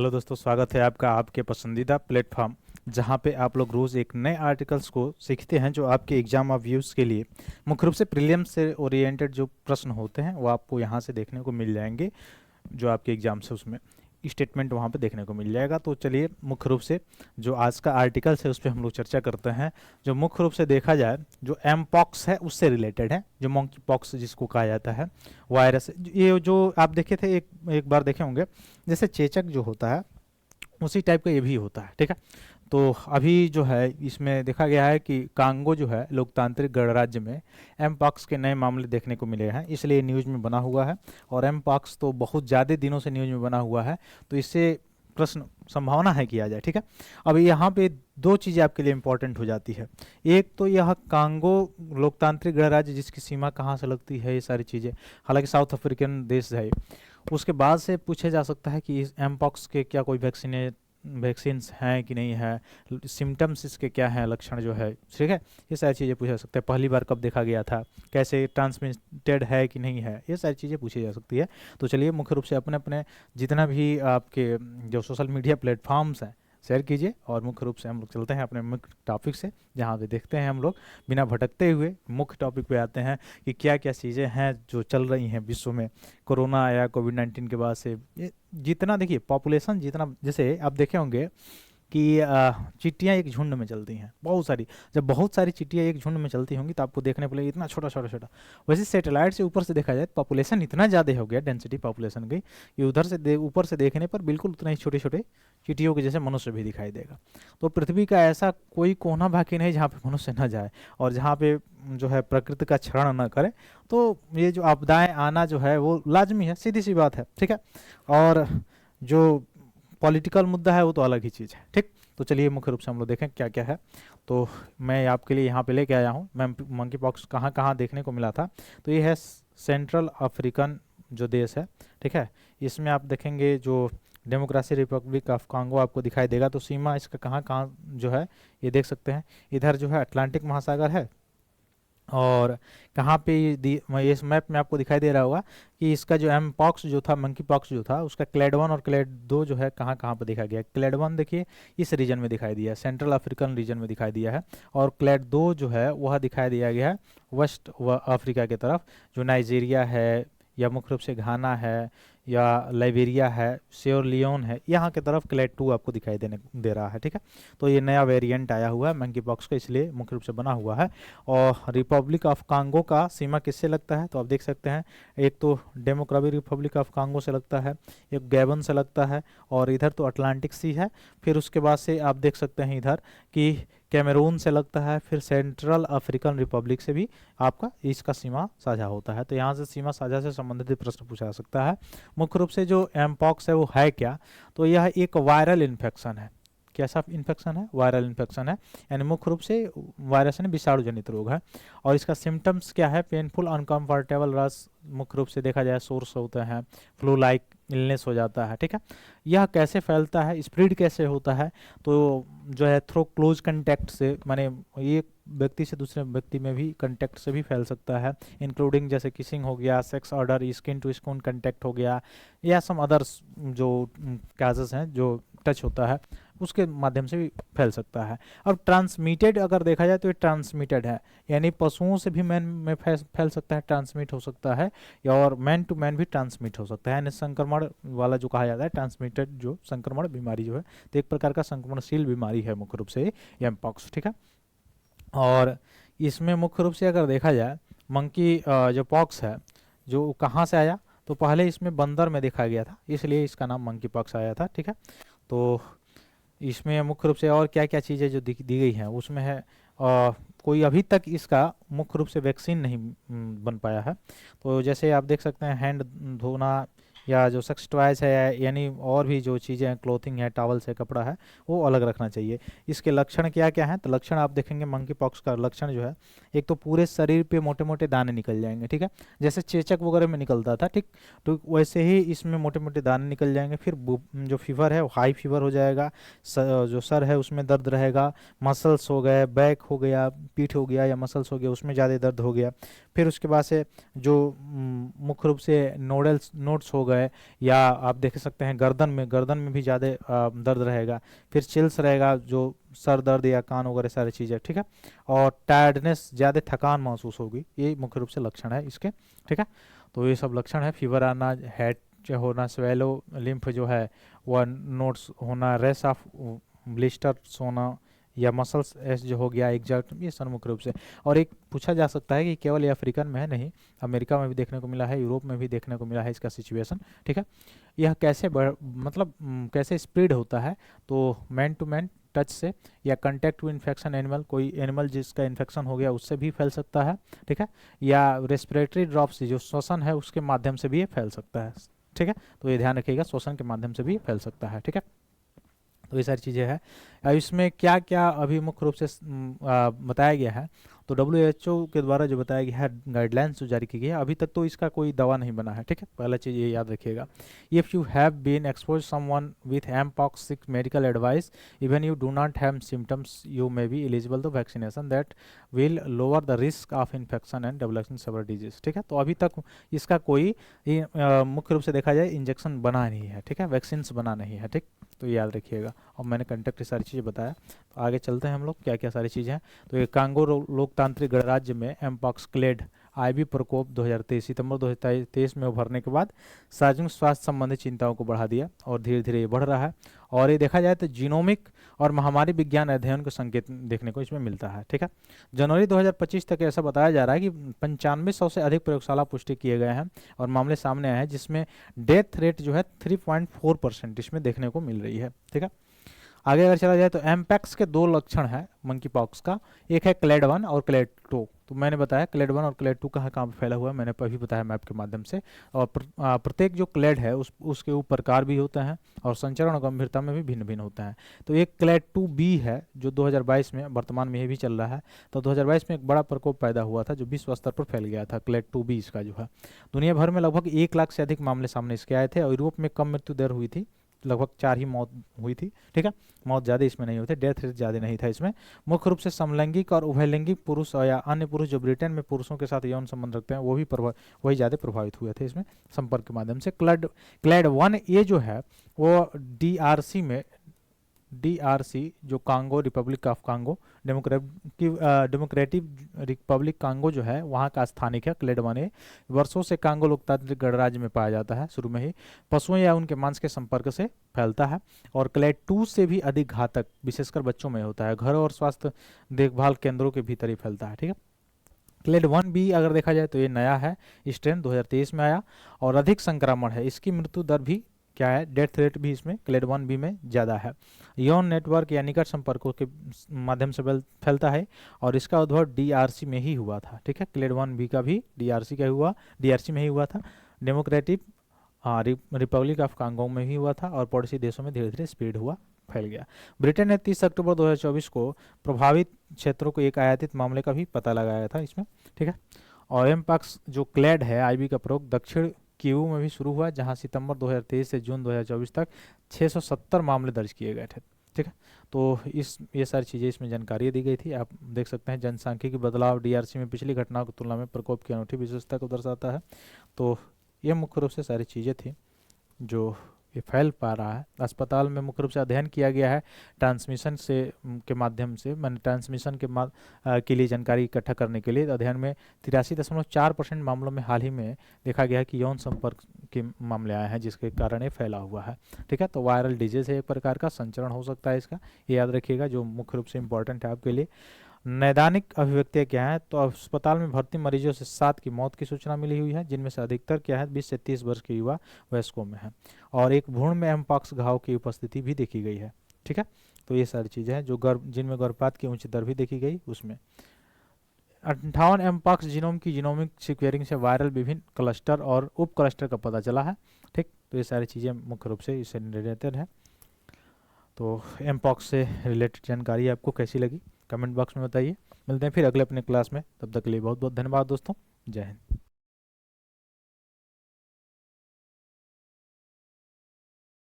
Hello दोस्तों, स्वागत है आपका आपके पसंदीदा प्लेटफॉर्म जहां पे आप लोग रोज़ एक नए आर्टिकल्स को सीखते हैं जो आपके एग्जाम ऑफ व्यूज़ के लिए मुख्य रूप से प्रीलिम्स से ओरिएंटेड जो प्रश्न होते हैं वो आपको यहां से देखने को मिल जाएंगे। जो आपके एग्जाम से उसमें स्टेटमेंट वहाँ पे देखने को मिल जाएगा। तो चलिए मुख्य रूप से जो आज का आर्टिकल्स है उस पर हम लोग चर्चा करते हैं। जो मुख्य रूप से देखा जाए जो एम पॉक्स है उससे रिलेटेड है, जो मंकी पॉक्स जिसको कहा जाता है वायरस। ये जो आप देखे थे एक बार देखे होंगे, जैसे चेचक जो होता है उसी टाइप का ये भी होता है, ठीक है। तो अभी जो है इसमें देखा गया है कि कांगो जो है लोकतांत्रिक गणराज्य में एम पॉक्स के नए मामले देखने को मिले हैं, इसलिए न्यूज़ में बना हुआ है। और एम पॉक्स तो बहुत ज़्यादा दिनों से न्यूज़ में बना हुआ है, तो इससे प्रश्न संभावना है कि आ जाए, ठीक है। अब यहाँ पे दो चीज़ें आपके लिए इंपॉर्टेंट हो जाती है। एक तो यह कांगो लोकतांत्रिक गणराज्य जिसकी सीमा कहाँ से लगती है, ये सारी चीज़ें, हालांकि साउथ अफ्रीकन देश है। उसके बाद से पूछा जा सकता है कि इस एम पॉक्स के क्या कोई वैक्सीन्स हैं कि नहीं है, सिम्टम्स इसके क्या हैं, लक्षण जो है, ठीक है। ये सारी चीज़ें पूछा जा सकता है। पहली बार कब देखा गया था, कैसे ट्रांसमिटेड है कि नहीं है, ये सारी चीज़ें पूछी जा सकती है। तो चलिए मुख्य रूप से अपने अपने जितना भी आपके जो सोशल मीडिया प्लेटफॉर्म्स हैं शेयर कीजिए, और मुख्य रूप से हम लोग चलते हैं अपने मुख्य टॉपिक से, जहाँ पे देखते हैं हम लोग बिना भटकते हुए मुख्य टॉपिक पे आते हैं कि क्या क्या चीज़ें हैं जो चल रही हैं विश्व में। कोरोना आया, कोविड-19 के बाद से जितना देखिए पॉपुलेशन जितना, जैसे आप देखे होंगे कि चिट्टियाँ एक झुंड में चलती हैं बहुत सारी। जब बहुत सारी चिट्टियाँ एक झुंड में चलती होंगी तो आपको देखने को इतना छोटा छोटा छोटा। वैसे सैटेलाइट से ऊपर से देखा जाए तो पॉपुलेशन इतना ज़्यादा हो गया, डेंसिटी पॉपुलेशन की, कि उधर से ऊपर से देखने पर बिल्कुल उतना ही छोटे छोटे चिट्टियों के जैसे मनुष्य भी दिखाई देगा। तो पृथ्वी का ऐसा कोई कोना बाकी नहीं जहाँ पे मनुष्य न जाए और जहाँ पे जो है प्रकृति का क्षरण न करे। तो ये जो आपदाएं आना जो है वो लाजमी है, सीधी सी बात है, ठीक है। और जो पॉलिटिकल मुद्दा है वो तो अलग ही चीज़ है, ठीक। तो चलिए मुख्य रूप से हम लोग देखें क्या क्या है। तो मैं आपके लिए यहाँ पे लेके आया हूँ मैं मंकी पॉक्स कहाँ कहाँ देखने को मिला था। तो ये है सेंट्रल अफ्रीकन जो देश है, ठीक है। इसमें आप देखेंगे जो डेमोक्रेसी रिपब्लिक ऑफ कांगो आपको दिखाई देगा। तो सीमा इसका कहाँ कहाँ जो है ये देख सकते हैं। इधर जो है अटलांटिक महासागर है, और कहाँ पे इस मैप में आपको दिखाई दे रहा होगा कि इसका जो एम पॉक्स जो था, मंकी पॉक्स जो था, उसका क्लेड 1 और क्लेड 2 जो है कहाँ कहाँ पर दिखा गया। क्लेड 1 देखिए इस रीजन में दिखाई दिया है, सेंट्रल अफ्रीकन रीजन में दिखाई दिया है। और क्लेड 2 जो है वह दिखाई दिया गया है वेस्ट अफ्रीका की तरफ, जो नाइजीरिया है या मुख्य रूप से घाना है या लाइबेरिया है, सियोर है, यहाँ की तरफ क्लेड 2 आपको दिखाई दे रहा है, ठीक है। तो ये नया वेरिएंट आया हुआ है मंकी पॉक्स का, इसलिए मुख्य रूप से बना हुआ है। और रिपब्लिक ऑफ कांगो का सीमा किससे लगता है, तो आप देख सकते हैं एक तो डेमोक्रेटिक रिपब्लिक ऑफ कांगो से लगता है, एक गैबन से लगता है, और इधर तो अटलांटिक सी है। फिर उसके बाद से आप देख सकते हैं इधर कि कैमरून से लगता है, फिर सेंट्रल अफ्रीकन रिपब्लिक से भी आपका इसका सीमा साझा होता है। तो यहाँ से सीमा साझा से संबंधित प्रश्न पूछा जा सकता है। मुख्य रूप से जो एमपॉक्स है वो है क्या, तो यह एक वायरल इन्फेक्शन है। कैसा इन्फेक्शन है, वायरल इन्फेक्शन है, यानी मुख्य रूप से वायरस यानी विषाणु जनित रोग है। और इसका सिम्टम्स क्या है, पेनफुल अनकंफर्टेबल रस, मुख्य रूप से देखा जाए सोर्स होते हैं, फ्लू लाइक इलनेस हो जाता है, ठीक है। यह कैसे फैलता है, स्प्रेड कैसे होता है, तो जो है थ्रो क्लोज कंटेक्ट से, माने एक व्यक्ति से दूसरे व्यक्ति में भी कंटेक्ट से भी फैल सकता है, इंक्लूडिंग जैसे किसिंग हो गया, sex order, skin to skin contact हो गया, या सम अदर्स जो काजेस हैं जो टच होता है उसके माध्यम से भी फैल सकता है। अब ट्रांसमिटेड अगर देखा जाए तो ये ट्रांसमिटेड है, यानी पशुओं से भी मैन में फैल सकता है, ट्रांसमिट हो सकता है, या और मैन टू मैन भी ट्रांसमिट हो सकता है, यानी संक्रमण वाला जो कहा जाता है ट्रांसमिटेड जो संक्रमण बीमारी जो है, तो एक प्रकार का संक्रमणशील बीमारी है मुख्य रूप से एमपॉक्स, ठीक है। और इसमें मुख्य रूप से अगर देखा जाए मंकी जो पॉक्स है जो कहाँ से आया, तो पहले इसमें बंदर में देखा गया था, इसलिए इसका नाम मंकी पॉक्स आया था, ठीक है। तो इसमें मुख्य रूप से और क्या क्या चीज़ें जो दी गई हैं उसमें है कोई अभी तक इसका मुख्य रूप से वैक्सीन नहीं बन पाया है। तो जैसे आप देख सकते हैं हैंड धोना, या जो सेक्स टॉयज है, यानी और भी जो चीज़ें हैं, क्लोथिंग है, टॉवल्स है, कपड़ा है, वो अलग रखना चाहिए। इसके लक्षण क्या क्या हैं, तो लक्षण आप देखेंगे मंकी पॉक्स का लक्षण जो है, एक तो पूरे शरीर पे मोटे मोटे दाने निकल जाएंगे, ठीक है, जैसे चेचक वगैरह में निकलता था, ठीक। तो वैसे ही इसमें मोटे मोटे दाने निकल जाएंगे। फिर जो फीवर है वो हाई फीवर हो जाएगा, जो सर है उसमें दर्द रहेगा, मसल्स हो गए, बैक हो गया, पीठ हो गया, या मसल्स हो गया उसमें ज़्यादा दर्द हो गया। फिर उसके बाद से जो मुख्य रूप से नोट्स हो गए, गए, या आप देख सकते हैं गर्दन में भी ज़्यादा दर्द रहेगा, फिर चिल्स रहेगा जो सर दर्द या कान वगैरह सारी चीज़ें, ठीक है, और टायर्डनेस, ज़्यादा थकान महसूस होगी, ये मुख्य रूप से लक्षण है इसके, ठीक है। तो ये सब लक्षण है, फीवर आना, हेड होना, स्वेलो लिम्फ जो है वह नोट्स होना, रेस ऑफ ब्लिस्टर्स होना, या मसल्स एस जो हो गया एग्जर्ट, ये सब मुख्य रूप से। और एक पूछा जा सकता है कि केवल ये अफ्रीकन में है, नहीं, अमेरिका में भी देखने को मिला है, यूरोप में भी देखने को मिला है इसका सिचुएशन, ठीक है। यह कैसे मतलब कैसे स्प्रेड होता है, तो मैन टू मैन टच से, या कंटेक्ट टू इन्फेक्शन एनिमल, कोई एनिमल जिसका इन्फेक्शन हो गया उससे भी फैल सकता है, ठीक है, या रेस्पिरेटरी ड्रॉप्स जो श्वसन है उसके माध्यम से भी ये फैल सकता है, ठीक है। तो ये ध्यान रखिएगा, श्वसन के माध्यम से भी फैल सकता है, ठीक है। तो ये सारी चीज़ें हैं। अब इसमें क्या क्या अभी मुख्य रूप से बताया गया है, तो WHO के द्वारा जो बताया गया है, गाइडलाइंस जो जारी की गई है, अभी तक तो इसका कोई दवा नहीं बना है, ठीक है, पहला चीज़ ये याद रखिएगा। If you have been expose someone with mpox seek medical advice even you do not have symptoms you may be eligible to vaccination that will lower the risk of infection and developing several disease, ठीक है। तो अभी तक इसका कोई मुख्य रूप से देखा जाए इंजेक्शन बना नहीं है, ठीक है, वैक्सीन बना नहीं है, ठीक, तो याद रखिएगा। और मैंने कंटेक्ट की सारी चीज़ें बताया, तो आगे चलते हैं हम लोग क्या क्या सारी चीज़ें हैं। तो ये कांगो लोकतांत्रिक गणराज्य में एमपॉक्स क्लेड आईवी प्रकोप 2023 सितंबर 2023 में उभरने के बाद सार्वजनिक स्वास्थ्य संबंधी चिंताओं को बढ़ा दिया, और धीरे धीरे ये बढ़ रहा है। और ये देखा जाए तो जीनोमिक और महामारी विज्ञान अध्ययन के संकेत देखने को इसमें मिलता है, ठीक है। जनवरी 2025 तक ऐसा बताया जा रहा है कि 9500 से अधिक प्रयोगशाला पुष्टि किए गए हैं और मामले सामने आए हैं, जिसमें डेथ रेट जो है 3.4% इसमें देखने को मिल रही है, ठीक है। आगे अगर चला जाए तो एमपैक्स के दो लक्षण हैं मंकी पॉक्स का, एक है क्लेड 1 और क्लेड 2। तो मैंने बताया क्लेड 1 और क्लेड 2 कहाँ कहाँ पर फैला हुआ है, मैंने अभी बताया मैप के माध्यम से। और प्रत्येक जो क्लेड है उसके ऊपर प्रकार भी होते हैं और संचरण और गंभीरता में भी भिन्न भिन्न होते हैं। तो एक क्लेड 2B है जो 2022 में, वर्तमान में ये भी चल रहा है, तो 2022 में एक बड़ा प्रकोप पैदा हुआ था जो विश्व स्तर पर फैल गया था, क्लेड 2B इसका जो है। दुनिया भर में लगभग 1 लाख से अधिक मामले सामने इसके आए थे, और यूरोप में कम मृत्यु दर हुई थी, लगभग 4 ही मौत हुई थी, ठीक है, मौत ज़्यादा इसमें नहीं हुई थी, डेथ रेट ज़्यादा नहीं था इसमें। मुख्य रूप से समलैंगिक और उभयलिंगिक पुरुष या अन्य पुरुष जो ब्रिटेन में पुरुषों के साथ यौन संबंध रखते हैं वो भी वही ज़्यादा प्रभावित हुए थे इसमें संपर्क के माध्यम से। क्लेड 1A जो है वो DRC जो Congo, Republic of Congo, democratic Republic Congo जो है वहाँ का स्थानिक है। क्लेड 1A वर्षों से कांगो लोकतांत्रिक गणराज्य में पाया जाता है, शुरू में ही पशुओं या उनके मांस के संपर्क से फैलता है, और क्लेड 2 से भी अधिक घातक विशेषकर बच्चों में होता है, घर और स्वास्थ्य देखभाल केंद्रों के भीतर ही फैलता है, ठीक है। क्लेड 1B अगर देखा जाए तो ये नया है, स्ट्रेन 2023 में आया और अधिक संक्रमण है, इसकी मृत्यु दर भी क्या है, डेथ रेट भी इसमें क्लेड 1B में ज़्यादा है। यौन नेटवर्क या निकट संपर्कों के माध्यम से फैलता है, और इसका उद्भव DRC में ही हुआ था, ठीक है। क्लेड 1B का भी DRC में ही हुआ था, डेमोक्रेटिक रिपब्लिक ऑफ कांगो में ही हुआ था, और पड़ोसी देशों में धीरे धीरे स्प्रेड हुआ, फैल गया। ब्रिटेन ने 30 अक्टूबर 2024 को प्रभावित क्षेत्रों को एक आयातित मामले का भी पता लगाया था इसमें, ठीक है। और एमपॉक्स जो क्लेड है आईवी का प्रयोग दक्षिण कीवू में भी शुरू हुआ, जहां सितंबर 2023 से जून 2024 तक 670 मामले दर्ज किए गए थे, ठीक है। तो ये सारी चीज़ें इसमें जानकारी दी गई थी, आप देख सकते हैं। जनसांख्यिकी बदलाव DRC में पिछली घटनाओं की तुलना में प्रकोप की अनूठी विशेषता को दर्शाता है। तो ये मुख्य रूप से सारी चीज़ें थी जो ये फैल पा रहा है। अस्पताल में मुख्य रूप से अध्ययन किया गया है ट्रांसमिशन से के माध्यम से, मैंने ट्रांसमिशन के लिए जानकारी इकट्ठा करने के लिए अध्ययन में 83.4% मामलों में हाल ही में देखा गया है कि यौन संपर्क के मामले आए हैं, जिसके कारण ये फैला हुआ है, ठीक है। तो वायरल डिजीज है, एक प्रकार का संचरण हो सकता है इसका, ये याद रखिएगा, जो मुख्य रूप से इंपॉर्टेंट है आपके लिए। नैदानिक अभिव्यक्तियाँ क्या है, तो अस्पताल में भर्ती मरीजों से 7 की मौत की सूचना मिली हुई है, जिनमें से अधिकतर क्या है 20 से 30 वर्ष के युवा वयस्कों में है, और एक भ्रूण में एमपॉक्स घाव की उपस्थिति भी देखी गई है, ठीक है। तो ये सारी चीज़ें हैं जो जिनमें गर्भपात की ऊंची दर भी देखी गई। उसमें 58 एमपॉक्स जीनोम की जीनोमिक सीक्वेंसिंग से वायरल विभिन्न क्लस्टर और उप क्लस्टर का पता चला है, ठीक। तो ये सारी चीज़ें मुख्य रूप से इससे रिलेटेड है। तो एमपॉक्स से रिलेटेड जानकारी आपको कैसी लगी कमेंट बॉक्स में बताइए। मिलते हैं फिर अगले अपने क्लास में, तब तक के लिए बहुत बहुत धन्यवाद दोस्तों, जय हिंद।